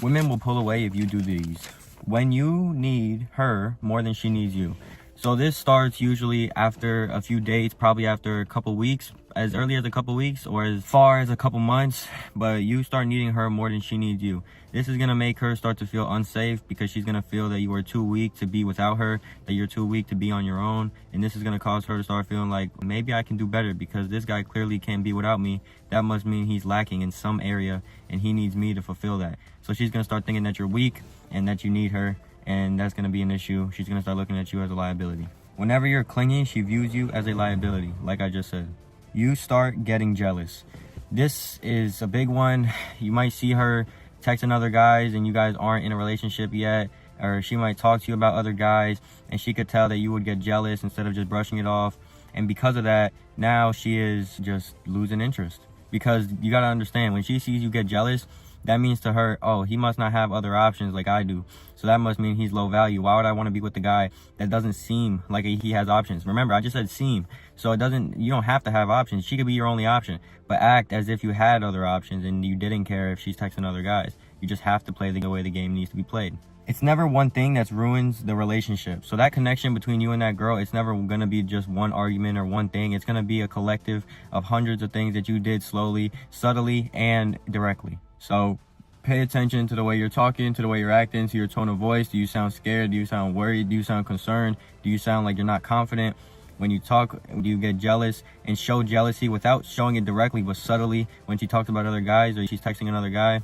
Women will pull away if you do these. When you need her more than she needs you. So this starts usually after a few dates, probably after a couple weeks, as early as a couple weeks or as far as a couple months, but you start needing her more than she needs you. This is going to make her start to feel unsafe because she's going to feel that you are too weak to be without her, that you're too weak to be on your own. And this is going to cause her to start feeling like, maybe I can do better because this guy clearly can't be without me. That must mean he's lacking in some area and he needs me to fulfill that. So she's going to start thinking that you're weak and that you need her. And that's going to be an issue. She's going to start looking at you as a liability. Whenever you're clingy, she views you as a liability, like I just said. You start getting jealous. This is a big one. You might see her texting other guys and you guys aren't in a relationship yet, or she might talk to you about other guys and she could tell that you would get jealous instead of just brushing it off. And because of that, now she is just losing interest. Because you got to understand, when she sees you get jealous, that means to her, oh, he must not have other options like I do. So that must mean he's low value. Why would I want to be with the guy that doesn't seem like he has options? Remember, I just said seem. So you don't have to have options. She could be your only option. But act as if you had other options and you didn't care if she's texting other guys. You just have to play the way the game needs to be played. It's never one thing that ruins the relationship. So that connection between you and that girl, it's never going to be just one argument or one thing. It's going to be a collective of hundreds of things that you did slowly, subtly, and directly. So pay attention to the way you're talking, to the way you're acting, to your tone of voice. Do you sound scared? Do you sound worried? Do you sound concerned? Do you sound like you're not confident? When you talk, do you get jealous? And show jealousy without showing it directly, but subtly when she talks about other guys or she's texting another guy.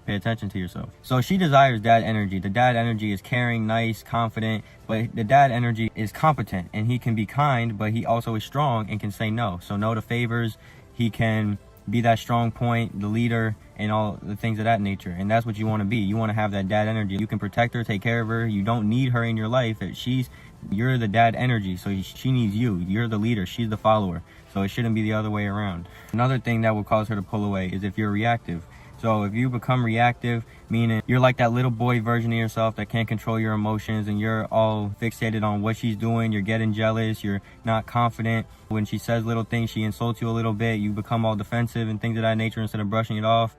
Pay attention to yourself. So she desires dad energy. The dad energy is caring, nice, confident, but the dad energy is competent and he can be kind, but he also is strong and can say no. So no to favors. He can be that strong point, the leader, and all the things of that nature. And that's what you want to be. You want to have that dad energy. You can protect her, take care of her. You don't need her in your life. You're the dad energy, so she needs you. You're the leader. She's the follower. So it shouldn't be the other way around. Another thing that will cause her to pull away is if you're reactive. So if you become reactive, meaning you're like that little boy version of yourself that can't control your emotions and you're all fixated on what she's doing, you're getting jealous, you're not confident. When she says little things, she insults you a little bit, you become all defensive and things of that nature instead of brushing it off,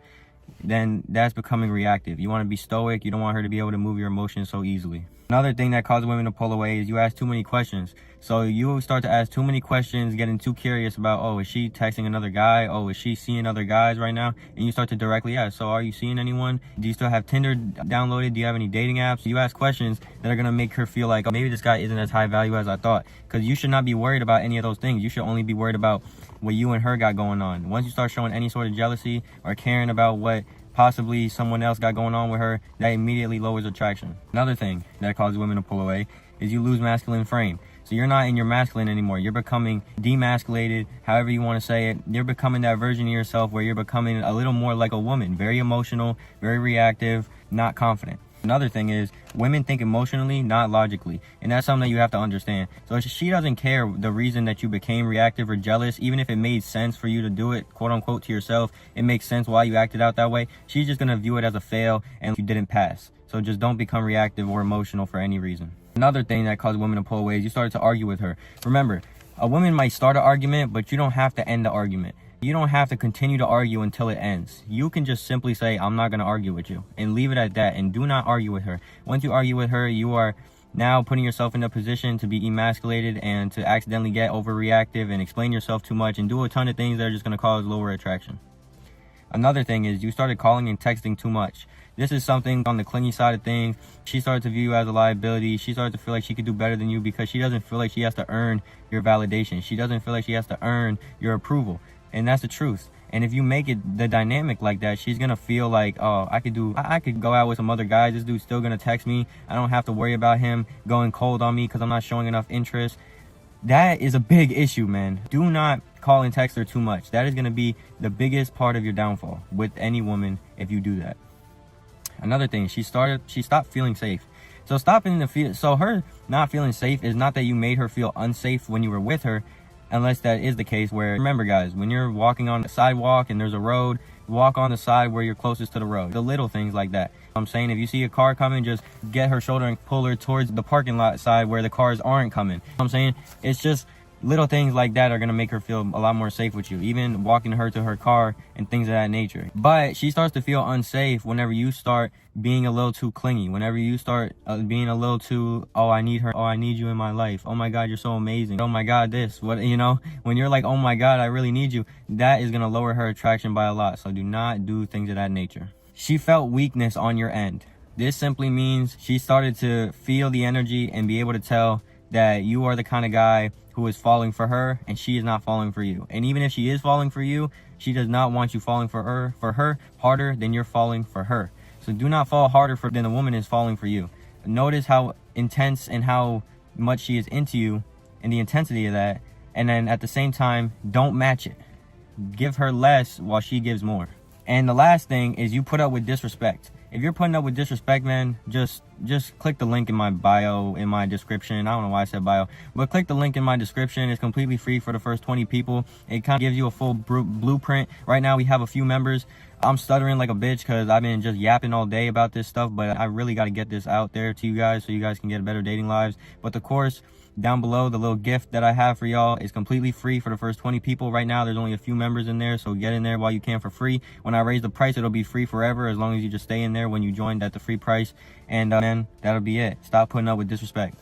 then that's becoming reactive. You want to be stoic. You don't want her to be able to move your emotions so easily. Another thing that causes women to pull away is you ask too many questions. So you start to ask too many questions, getting too curious about, oh, is she texting another guy? Oh, is she seeing other guys right now? And you start to directly ask, so are you seeing anyone? Do you still have Tinder downloaded? Do you have any dating apps? You ask questions that are going to make her feel like, oh, maybe this guy isn't as high value as I thought. Because you should not be worried about any of those things. You should only be worried about what you and her got going on. Once you start showing any sort of jealousy or caring about what possibly someone else got going on with her, that immediately lowers attraction. Another thing that causes women to pull away is you lose masculine frame. So you're not in your masculine anymore. You're becoming demasculated, however you want to say it. You're becoming that version of yourself where you're becoming a little more like a woman, very emotional, very reactive, not confident. Another thing is women think emotionally, not logically. And that's something that you have to understand. So if she doesn't care the reason that you became reactive or jealous, even if it made sense for you to do it, quote unquote, to yourself, it makes sense why you acted out that way. She's just going to view it as a fail and you didn't pass. So just don't become reactive or emotional for any reason. Another thing that causes women to pull away is you start to argue with her. Remember, a woman might start an argument, but you don't have to end the argument. You don't have to continue to argue until it ends. You can just simply say, I'm not going to argue with you, and leave it at that, and do not argue with her. Once you argue with her, you are now putting yourself in a position to be emasculated and to accidentally get overreactive and explain yourself too much and do a ton of things that are just going to cause lower attraction. Another thing is you started calling and texting too much. This is something on the clingy side of things. She started to view you as a liability. She started to feel like she could do better than you because she doesn't feel like she has to earn your validation. She doesn't feel like she has to earn your approval. And that's the truth. And if you make it the dynamic like that, she's going to feel like, oh, I could go out with some other guys. This dude's still going to text me. I don't have to worry about him going cold on me because I'm not showing enough interest. That is a big issue, man. Do not call and text her too much. That is going to be the biggest part of your downfall with any woman if you do that. Another thing, she stopped feeling safe. So her not feeling safe is not that you made her feel unsafe when you were with her, unless that is the case. Where, remember guys, when you're walking on the sidewalk and there's a road, walk on the side where you're closest to the road. The little things like that. I'm saying, if you see a car coming, just get her shoulder and pull her towards the parking lot side where the cars aren't coming. I'm saying, it's just little things like that are going to make her feel a lot more safe with you, even walking her to her car and things of that nature. But she starts to feel unsafe whenever you start being a little too clingy, whenever you start being a little too, oh, I need her, oh, I need you in my life, oh my God, you're so amazing, oh my God, this, what, you know, when you're like, oh my God, I really need you, that is going to lower her attraction by a lot. So do not do things of that nature. She felt weakness on your end. This simply means she started to feel the energy and be able to tell that you are the kind of guy who is falling for her and she is not falling for you. And even if she is falling for you, she does not want you falling for her harder than you're falling for her. So do not fall harder than the woman is falling for you. Notice how intense and how much she is into you and the intensity of that. And then at the same time, don't match it. Give her less while she gives more. And the last thing is you put up with disrespect. If you're putting up with disrespect, man, just click the link in my bio, in my description. I don't know why I said bio, but click the link in my description. It's completely free for the first 20 people. It kind of gives you a full blueprint. Right now we have a few members. I'm stuttering like a bitch because I've been just yapping all day about this stuff, but I really got to get this out there to you guys so you guys can get better dating lives. But the course down below, the little gift that I have for y'all, is completely free for the first 20 people. Right now there's only a few members in there, so get in there while you can for free. When I raise the price, it'll be free forever as long as you just stay in there when you joined at the free price. And then that'll be it. Stop putting up with disrespect.